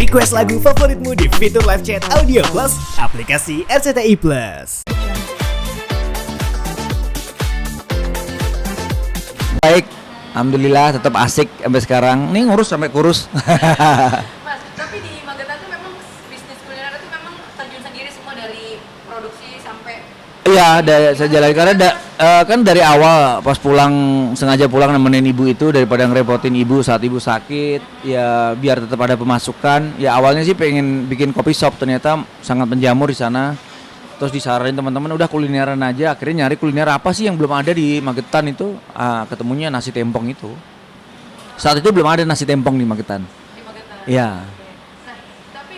Request lagu favoritmu di fitur live chat Audio Plus, aplikasi RCTI Plus. Baik, alhamdulillah tetap asik sampai sekarang. Nih ngurus sampai kurus. Mas, tapi di Magetan tuh memang bisnis kuliner itu memang terjun sendiri semua dari produksi sampai. Iya, saya jalan karena kan dari awal pas sengaja pulang nemenin ibu itu daripada ngerepotin ibu saat ibu sakit, ya biar tetap ada pemasukan. Ya awalnya sih pengen bikin kopi shop, ternyata sangat menjamur di sana. Terus disaranin teman-teman udah kulineran aja, akhirnya nyari kuliner apa sih yang belum ada di Magetan itu. Ketemunya nasi tempong itu. Saat itu belum ada nasi tempong di Magetan. Di Magetan. Iya. Nah, tapi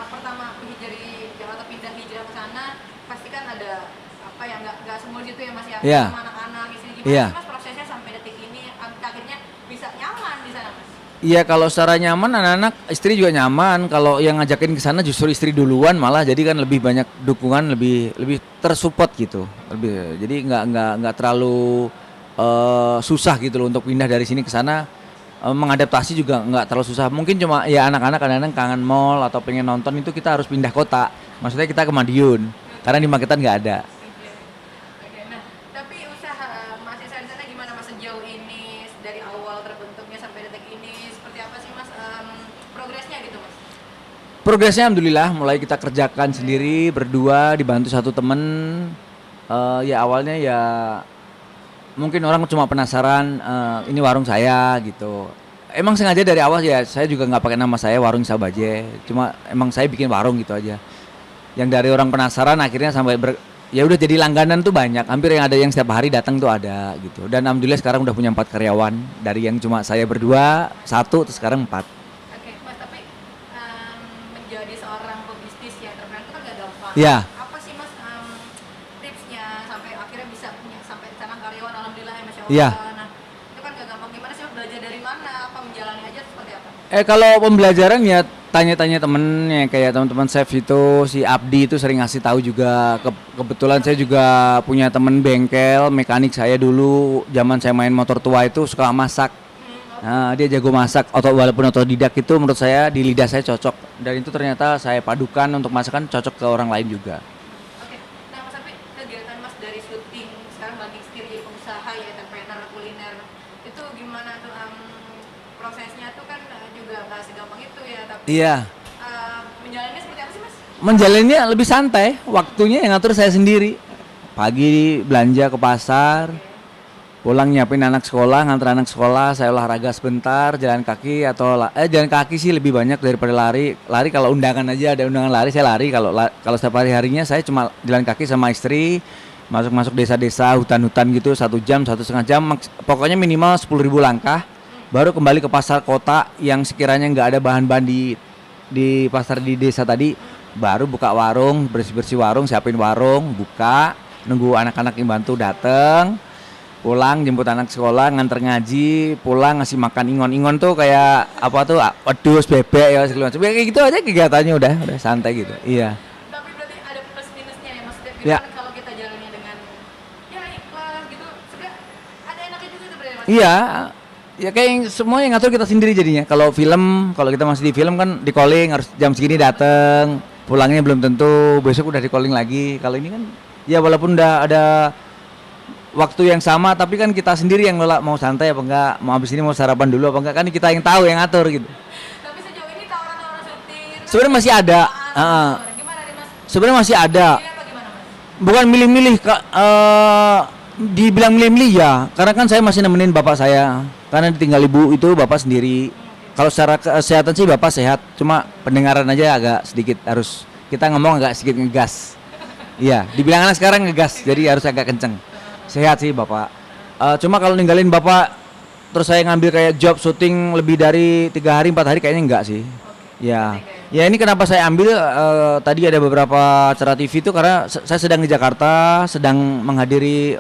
pertama dari Jakarta hijrah ke sana, pasti kan ada apa ya nggak semua gitu ya Mas ya, Iya. sama anak-anak di sini. Gimana Iya. sih Mas prosesnya sampai detik ini akhirnya bisa nyaman di sana Mas? Iya, kalau secara nyaman anak-anak, istri juga nyaman. Kalau yang ngajakin ke sana justru istri duluan malah, jadi kan lebih banyak dukungan, lebih tersupport gitu. Jadi nggak terlalu susah gitu loh untuk pindah dari sini ke sana. Mengadaptasi juga nggak terlalu susah. Mungkin cuma ya anak-anak kadang-kadang kangen mall atau pengen nonton itu kita harus pindah kota. Maksudnya kita ke Madiun karena di Magetan nggak ada. Oke, nah tapi usaha Mas Isa di sana gimana Mas sejauh ini dari awal terbentuknya sampai detik ini seperti apa sih Mas progresnya gitu Mas? Progresnya alhamdulillah mulai kita kerjakan sendiri berdua dibantu satu temen. Ya awalnya ya mungkin orang cuma penasaran ini warung saya gitu. Emang sengaja dari awal ya saya juga nggak pakai nama saya Warung Sabaje. Cuma emang saya bikin warung gitu aja. Yang dari orang penasaran akhirnya sampai ya udah jadi langganan tuh banyak. Hampir yang ada yang setiap hari datang tuh ada gitu. Dan alhamdulillah sekarang udah punya 4 karyawan. Dari yang cuma saya berdua, 1 terus sekarang 4. Oke, Mas, tapi menjadi seorang pebisnis ya, entrepreneur itu kan gak gampang. Iya. Apa sih Mas tipsnya sampai akhirnya bisa punya sampai sana karyawan alhamdulillah ya Masya Allah. Iya. Nah, itu kan gak gampang. Gimana sih Mas belajar dari mana? Apa menjalani aja seperti apa? Kalau pembelajaran ya tanya-tanya temennya kayak teman-teman chef itu si Abdi itu sering ngasih tahu juga. Kebetulan saya juga punya temen bengkel mekanik saya dulu zaman saya main motor tua itu suka masak. Nah, dia jago masak walaupun otodidak itu menurut saya di lidah saya cocok dan itu ternyata saya padukan untuk masakan cocok ke orang lain juga. Oke, nah Mas tapi kegiatan Mas dari syuting sekarang bagi setir jadi pengusaha ya entrepreneur kuliner itu gimana tuh prosesnya tuh kan juga nggak segampang itu ya tapi Iya. menjalannya seperti apa sih Mas? Menjalannya lebih santai, waktunya yang ngatur saya sendiri. Pagi belanja ke pasar, pulang nyiapin anak sekolah, nganter anak sekolah, saya olahraga sebentar, jalan kaki jalan kaki sih lebih banyak daripada lari. Lari kalau undangan aja ada undangan lari saya lari. Kalau setiap harinya saya cuma jalan kaki sama istri, masuk desa-desa, hutan-hutan gitu 1 jam, 1,5 jam, pokoknya minimal 10.000 langkah. Baru kembali ke pasar kota yang sekiranya nggak ada bahan-bahan di pasar di desa tadi, baru buka warung, bersih-bersih warung, siapin warung, buka, nunggu anak-anak yang bantu dateng, pulang jemput anak sekolah, nganter ngaji, pulang ngasih makan ingon tuh kayak apa tuh wedhus, bebek ya segala macam. Kayak gitu aja kegiatannya udah santai gitu. Iya. Tapi berarti ada plus minusnya ya Mas. Ya. Gimana kalau kita jalannya dengan ya ikhlas gitu, sebenarnya ada enaknya juga sebenarnya Mas. Iya. Ya kayak semua yang ngatur kita sendiri jadinya. Kalau kita masih di film kan di calling harus jam segini dateng, pulangnya belum tentu, besok udah di calling lagi. Kalau ini kan ya walaupun udah ada waktu yang sama tapi kan kita sendiri yang nolak mau santai apa enggak, mau habis ini mau sarapan dulu apa enggak, kan kita yang tahu yang ngatur gitu. Tapi sejauh ini tawaran-tawaran syuting Sebenarnya masih ada. gimana nih Mas? Sebenarnya masih ada. Pilih apa gimana Mas? Bukan milih-milih Kak, dibilang milih-milih ya, karena kan saya masih nemenin bapak saya. Karena ditinggal ibu itu bapak sendiri. Kalau secara kesehatan sih bapak sehat, cuma pendengaran aja agak sedikit harus kita ngomong agak sedikit ngegas. Iya, dibilang anak sekarang ngegas, jadi harus agak kenceng. Sehat sih bapak. Cuma kalau ninggalin bapak, terus saya ngambil kayak job syuting lebih dari 3 hari 4 hari kayaknya enggak sih. Ya, ya ini kenapa saya ambil tadi ada beberapa acara TV itu karena saya sedang di Jakarta, sedang menghadiri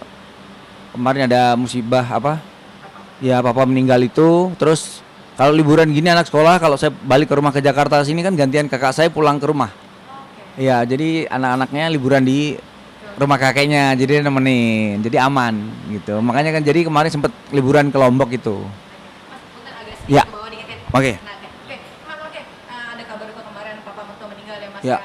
kemarin ada musibah apa? Ya papa meninggal itu. Terus kalau liburan gini anak sekolah, kalau saya balik ke rumah ke Jakarta sini kan gantian kakak saya pulang ke rumah. Ya, jadi anak-anaknya liburan di rumah kakeknya, jadi nemenin, jadi aman gitu. Makanya kan jadi kemarin sempet liburan ke Lombok itu. Mas, punten agak Ya. sedikit ke bawah dikit ya. Oke. Nah, oke. Mas, Mas Ya.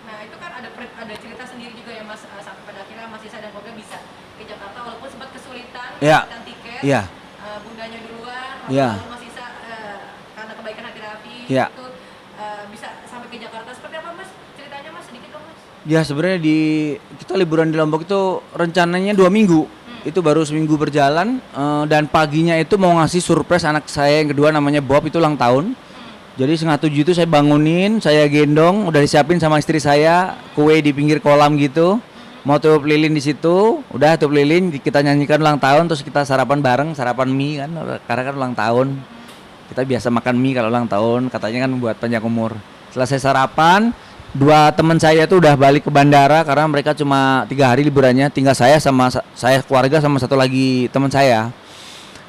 Nah itu kan ada cerita sendiri juga ya Mas, sampai pada akhirnya Mas Isa dan keluarga bisa ke Jakarta walaupun sempat kesulitan Ya. mendapatkan tiket. Iya. Bundanya duluan, Ya. lalu Mas Isa karena kebaikan hati Raffi Ya. itu bisa sampai ke Jakarta. Seperti apa Mas? Ceritanya Mas sedikit dong Mas. Ya sebenarnya kita liburan di Lombok itu rencananya 2 minggu. Itu baru seminggu berjalan dan paginya itu mau ngasih surprise anak saya yang kedua namanya Bob, itu ulang tahun. Jadi 6:30 itu saya bangunin, saya gendong, udah disiapin sama istri saya kue di pinggir kolam gitu. Mau tiup lilin di situ, udah tiup lilin, kita nyanyikan ulang tahun, terus kita sarapan bareng, sarapan mie kan, karena kan ulang tahun. Kita biasa makan mie kalau ulang tahun, katanya kan buat panjang umur. Selesai sarapan, 2 teman saya tuh udah balik ke bandara karena mereka cuma 3 hari liburannya, tinggal saya sama saya keluarga sama satu lagi teman saya.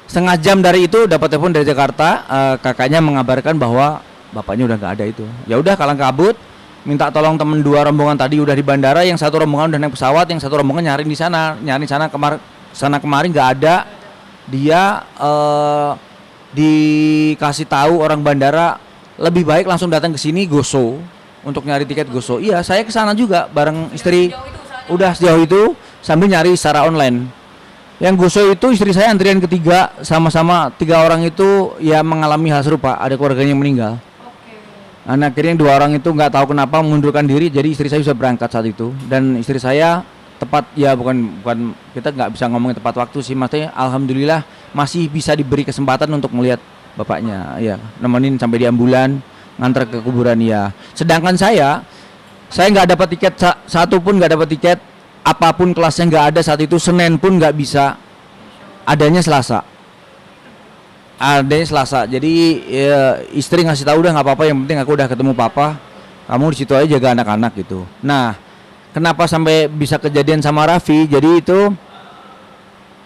Setengah jam dari itu dapat telepon dari Jakarta, kakaknya mengabarkan bahwa bapaknya udah nggak ada itu. Ya udah kalang kabut, minta tolong temen 2 rombongan tadi udah di bandara, yang satu rombongan udah naik pesawat, yang satu rombongan nyari sana kemarin nggak ada. Dia dikasih tahu orang bandara lebih baik langsung datang ke sini Goso untuk nyari tiket Goso. Iya, saya ke sana juga bareng istri. Udah sejauh itu sambil nyari secara online. Yang Goso itu istri saya antrian ketiga, sama-sama 3 orang itu ya mengalami hal serupa, ada keluarganya yang meninggal. Nah, akhirnya 2 orang itu nggak tahu kenapa mengundurkan diri, jadi istri saya bisa berangkat saat itu. Dan istri saya tepat ya bukan kita nggak bisa ngomongin tepat waktu sih, maksudnya alhamdulillah masih bisa diberi kesempatan untuk melihat bapaknya, ya nemenin sampai di ambulan, nganter ke kuburan ya. Sedangkan saya nggak dapat tiket satu pun, nggak dapat tiket, apapun kelasnya nggak ada saat itu. Senin pun nggak bisa, adanya Selasa. Jadi ya, istri ngasih tahu udah nggak apa-apa, yang penting aku udah ketemu papa, kamu di situ aja jaga anak-anak gitu. Nah, kenapa sampai bisa kejadian sama Raffi? Jadi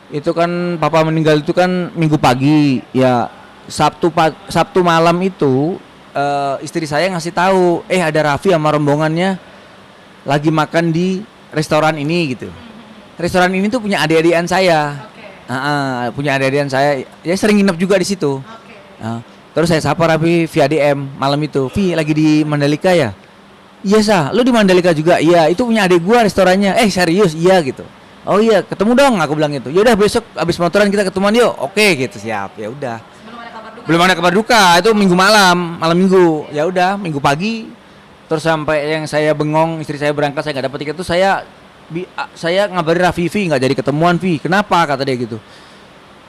itu kan papa meninggal itu kan Minggu pagi ya. Sabtu malam itu istri saya ngasih tahu, ada Raffi sama rombongannya lagi makan di restoran ini gitu. Restoran ini tuh punya adik-adikan saya. Punya adik-adikan saya, ya sering nginep juga di situ. Terus saya sapa Raffi via DM malam itu, Vi lagi di Mandalika ya? Iya sah, lu di Mandalika juga? Iya, itu punya adik gua restorannya. Serius? Iya gitu. Oh iya, ketemu dong, aku bilang gitu. Ya udah besok abis motoran kita ketemuan yuk. Oke gitu, siap. Ya udah. Belum ada kabar duka, itu Minggu malam Minggu. Ya udah, Minggu pagi. Terus sampai yang saya bengong, istri saya berangkat, saya nggak dapat tiket tuh, saya ngabarin Raffi, Vi nggak jadi ketemuan, Vi. Kenapa? Kata dia gitu.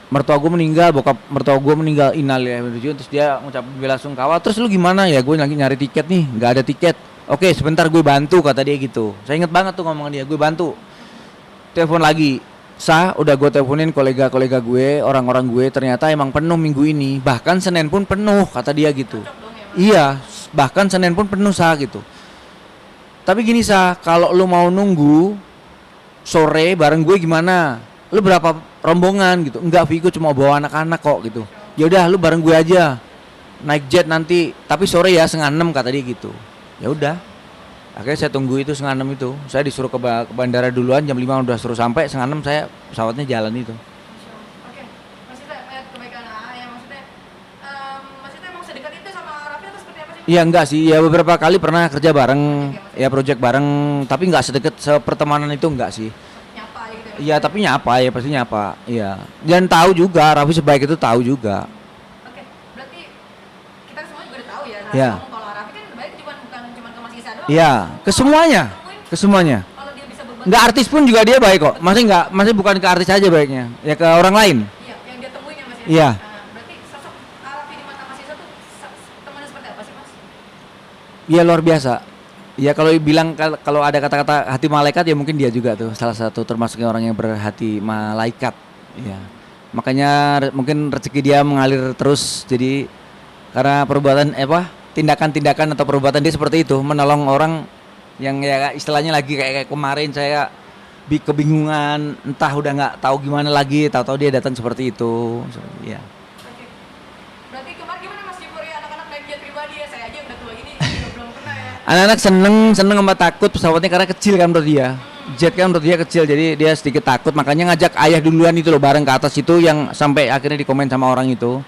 Mertua gue meninggal, bokap mertua gue meninggal, innalillahi. Terus dia ngucap bela sungkawa. Terus lu gimana? Ya gue lagi nyari tiket nih, nggak ada tiket. Oke, sebentar gue bantu, kata dia gitu. Saya inget banget tuh ngomongan dia, gue bantu. Telepon lagi. Udah gue teleponin kolega-kolega gue, orang-orang gue, ternyata emang penuh minggu ini. Bahkan Senin pun penuh, kata dia gitu. Iya, bahkan Senin pun penuh gitu. Tapi gini kalau lu mau nunggu sore bareng gue gimana? Lu berapa rombongan gitu? Enggak, Vigo cuma bawa anak-anak kok gitu. Ya udah, lu bareng gue aja. Naik jet nanti, tapi sore ya 5:30, kata dia gitu. Ya udah. Akhirnya saya tunggu itu 5:30 itu. Saya disuruh ke bandara duluan, jam 5 udah suruh sampai, 5:30 saya pesawatnya jalan itu. Oke, Mas Ita melihat kebaikan ya, maksudnya Mas Ita emang sedekat itu sama Raffi atau seperti apa sih? Iya enggak sih, ya beberapa kali pernah kerja bareng, ya project bareng, tapi enggak sedekat sepertemanan itu, enggak sih. Nyapa gitu ya? Iya, tapi nyapa ya, pasti nyapa. Iya. Dan tahu juga, Raffi sebaik itu tahu juga. Oke, berarti kita semua juga udah tahu ya. Iya. Kalau Raffi kan baik bukan cuma ke Mas Isa doang. Iya, ke semuanya. Ke semuanya. Kalau dia bisa berbagi. Enggak, artis pun juga dia baik kok. Masih bukan ke artis aja baiknya, ya ke orang lain. Iya, yang dia temuin ya Mas ya. Iya. Berarti sosok Raffi di mata Mas Isa tuh temannya seperti apa sih Mas? Iya, luar biasa. Ya kalau bilang kalau ada kata-kata hati malaikat ya mungkin dia juga tuh salah satu termasuknya orang yang berhati malaikat. Ya. Makanya mungkin rezeki dia mengalir terus, jadi karena tindakan-tindakan atau perbuatan dia seperti itu, menolong orang yang ya istilahnya lagi kayak kemarin saya kebingungan, entah udah nggak tahu gimana lagi, tahu-tahu dia datang seperti itu. Ya. Oke. Berarti kemarin gimana Mas Jepuri, anak-anak naik jet pribadi ya? Saya aja udah tua gini juga belum pernah ya. Anak-anak seneng sama takut pesawatnya karena kecil kan menurut dia. Jet kan menurut dia kecil, jadi dia sedikit takut, makanya ngajak ayah duluan itu loh bareng ke atas itu, yang sampai akhirnya dikomen sama orang itu.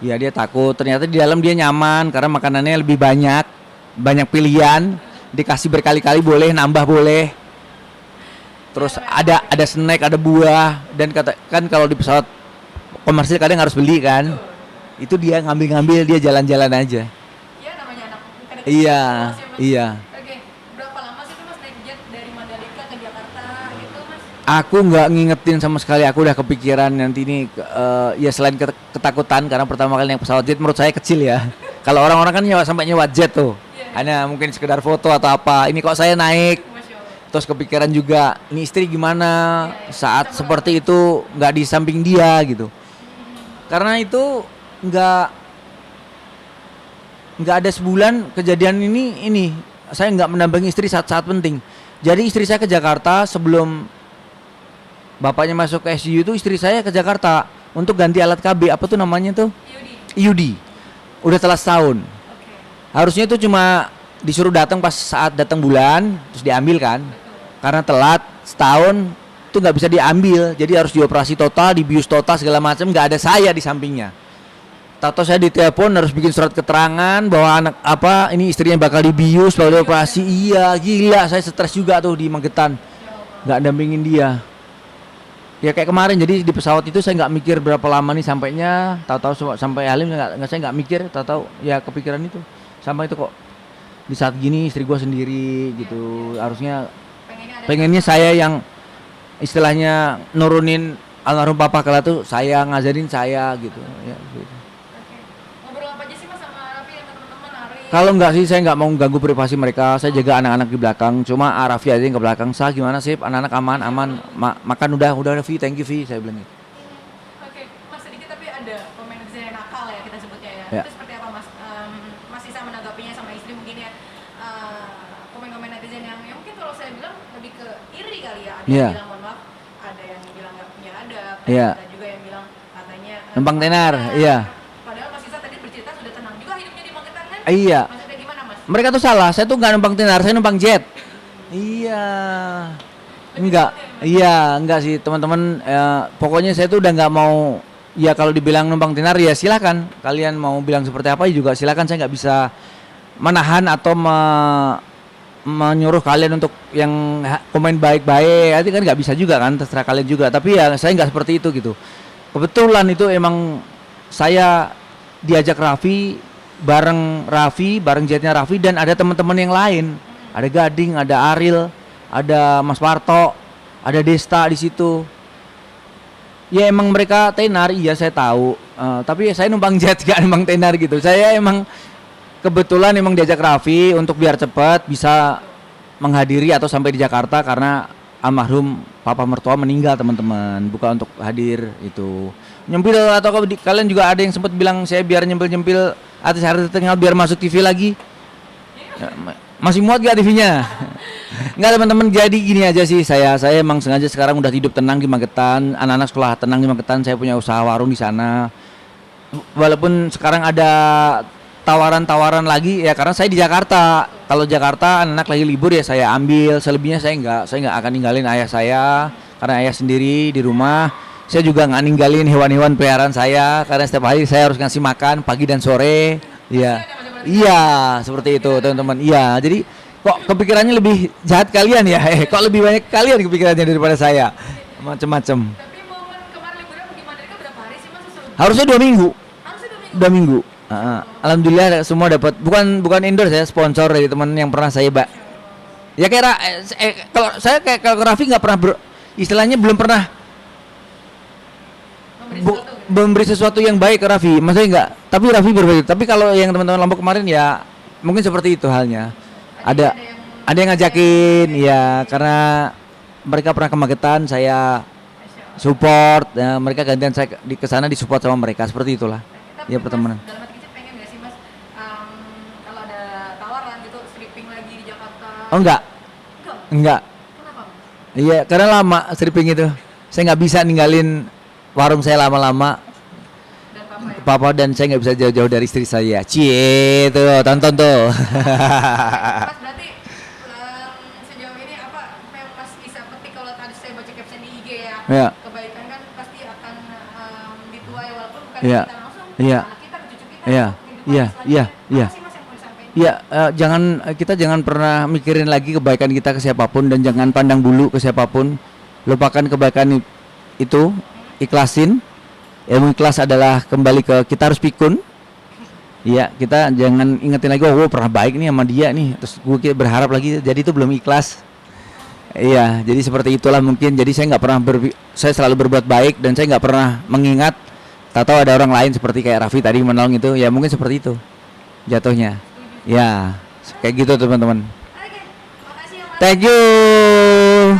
Ya dia takut, ternyata di dalam dia nyaman karena makanannya lebih banyak pilihan. dikasih berkali-kali boleh, nambah boleh. Terus ada snack, ada buah, dan kata kan kalau di pesawat komersil kadang harus beli kan. Itu dia ngambil-ngambil, dia jalan-jalan aja. Iya namanya anak kadang-kadang Iya, polos ya, Mas. iya. Oke, berapa lama sih itu Mas naik jet dari Mandalika ke Jakarta gitu Mas? Aku nggak ngingetin sama sekali, aku udah kepikiran nanti ini ya selain ketakutan karena pertama kali naik pesawat jet menurut saya kecil ya. Kalau orang-orang kan sampai nyewa jet tuh, hanya mungkin sekedar foto atau apa. Ini kok saya naik, Masya Allah. terus kepikiran juga, ini istri gimana saat seperti itu nggak di samping dia gitu. Karena itu nggak ada sebulan kejadian ini saya nggak mendampingi istri saat-saat penting. Jadi istri saya ke Jakarta sebelum bapaknya masuk ke ICU itu istri saya ke Jakarta untuk ganti alat KB apa tuh namanya tuh IUD. Udah telah setahun. Oke. Harusnya itu cuma disuruh datang pas saat datang bulan terus diambil kan. Karena telat setahun itu nggak bisa diambil, jadi harus dioperasi total, dibius total segala macam, nggak ada saya di sampingnya. Tato saya ditelepon harus bikin surat keterangan bahwa anak apa ini istrinya bakal dibius, bakal dioperasi. Iya, gila, saya stres juga tuh di Magetan, nggak dampingin dia. Ya kayak kemarin, jadi di pesawat itu saya nggak mikir berapa lama nih sampainya, tahu-tahu sampai Halim saya nggak mikir, tahu-tahu ya kepikiran itu, sampai itu kok di saat gini istri gua sendiri gitu, harusnya pengennya saya yang istilahnya nurunin almarhum papa kala tuh saya ngajarin saya gitu ya gitu. Oke. Ngobrol apa aja sih Mas sama Raffi dan teman-teman Ari? Kalau enggak sih saya nggak mau ganggu privasi mereka, saya jaga anak-anak di belakang, cuma Raffi aja yang ke belakang. Sah gimana sih anak-anak aman makan udah Raffi, thank you Vi, saya bilang gitu. Oke, Mas sedikit tapi ada pemain netizen yang nakal ya kita sebutnya ya. Ya. Itu seperti apa Mas? Mas Isa menanggapinya sama istri mungkin ya. Komen-komen netizen yang ya mungkin kalau saya bilang lebih ke iri kali ya. Ada Iya. yang bilang mohon maaf, ada yang bilang nggak punya adab, Iya. ada juga yang bilang katanya Numpang tenar, iya. Padahal Mas Isa tadi bercerita sudah tenang juga hidupnya di Magetan kan? Iya. Maksudnya gimana Mas? Mereka tuh salah, saya tuh nggak numpang tenar, saya numpang jet. Iya. Enggak sih teman-teman. Pokoknya saya tuh udah nggak mau. Ya kalau dibilang numpang tenar ya silakan. Kalian mau bilang seperti apa juga silakan. Saya nggak bisa menahan atau menyuruh kalian untuk yang komen baik-baik. Nanti kan nggak bisa juga kan, terserah kalian juga. Tapi ya saya nggak seperti itu gitu. Kebetulan itu emang saya diajak Raffi, bareng jetnya Raffi dan ada teman-teman yang lain. Ada Gading, ada Aril, ada Mas Parto, ada Desta di situ. Ya emang mereka tenar, iya saya tahu. Tapi saya numpang jet gak numpang tenar gitu. Saya emang kebetulan emang diajak Raffi untuk biar cepat bisa menghadiri atau sampai di Jakarta karena almarhum papa mertua meninggal teman-teman, bukan untuk hadir itu. Nyempil atau kalian juga ada yang sempat bilang saya biar nyempil-nyempil artis-artis tengah biar masuk TV lagi. Ya, masih muat gak TV-nya? Enggak teman-teman, jadi gini aja sih saya emang sengaja sekarang udah hidup tenang di Magetan, anak-anak sekolah tenang di Magetan, saya punya usaha warung di sana. Walaupun sekarang ada tawaran-tawaran lagi ya karena saya di Jakarta. Kalau Jakarta anak-anak lagi libur ya saya ambil, selebihnya saya nggak akan ninggalin ayah saya karena ayah sendiri di rumah. Saya juga nggak ninggalin hewan-hewan peliharaan saya karena setiap hari saya harus ngasih makan pagi dan sore. Iya. Iya, seperti itu, teman-teman. Iya, jadi kok kepikirannya lebih jahat kalian ya? Kok lebih banyak kalian kepikirannya daripada saya? Macem-macem. Tapi momen kemarin liburan pergi Mandalika berapa hari sih Mas? Harusnya 2 minggu. Harusnya 2 minggu. 2 minggu. Alhamdulillah semua dapat. Bukan endorse ya, sponsor dari teman yang pernah saya ya kayak kalau saya kayak kalau Raffi nggak pernah istilahnya belum pernah memberi sesuatu yang baik ke Raffi, maksudnya enggak. Tapi Raffi berbeda. Tapi kalau yang teman-teman Lombok kemarin ya mungkin seperti itu halnya. Ada yang ngajakin ya karena mereka pernah ke Magetan, saya support. Ya, mereka gantian saya di kesana disupport sama mereka seperti itulah. Tapi Ya pertemanan. Mas, dalam hati kecil pengen nggak sih Mas kalau ada tawaran gitu stripping lagi di Jakarta? Oh enggak. Enggak. Kenapa Mas? Iya, karena lama stripping itu. Saya nggak bisa ninggalin warung saya lama-lama. Dan Papa ya? Papa dan saya nggak bisa jauh-jauh dari istri saya. Cie tuh, tonton tuh. Mas berarti sejauh ini apa yang Mas bisa petik kalau tadi saya baca caption di IG ya? Ya. Kebaikan kan pasti akan dituai walaupun bukan Iya. kita langsung, Iya. anak kita, cucu kita, Iya. kehidupan Iya. selanjutnya. Iya. Iya. Apa sih Mas yang mau disampaikan? Ya, kita jangan pernah mikirin lagi kebaikan kita ke siapapun dan jangan pandang bulu ke siapapun. Lupakan kebaikan itu, ikhlasin. Ilmu ikhlas adalah kembali ke kita harus pikun. Iya, kita jangan ingetin lagi, oh, pernah baik nih sama dia nih. Terus gue berharap lagi, jadi itu belum ikhlas. Iya, jadi seperti itulah mungkin. Jadi saya nggak pernah saya selalu berbuat baik dan saya nggak pernah mengingat. Tahu ada orang lain seperti kayak Raffi tadi menolong itu, ya mungkin seperti itu jatuhnya. Ya, kayak gitu teman-teman. Oke, makasih ya Mas. Thank you.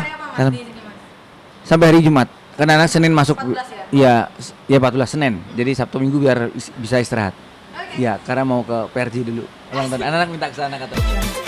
Hari apa Mas di sini Mas? Sampai hari Jumat. Karena anak Senin masuk. 14 Iya, ya 14 Senin. Jadi Sabtu Minggu biar bisa istirahat. Oke. Ya, karena mau ke PRJ dulu. Anak-anak minta ke sana katanya.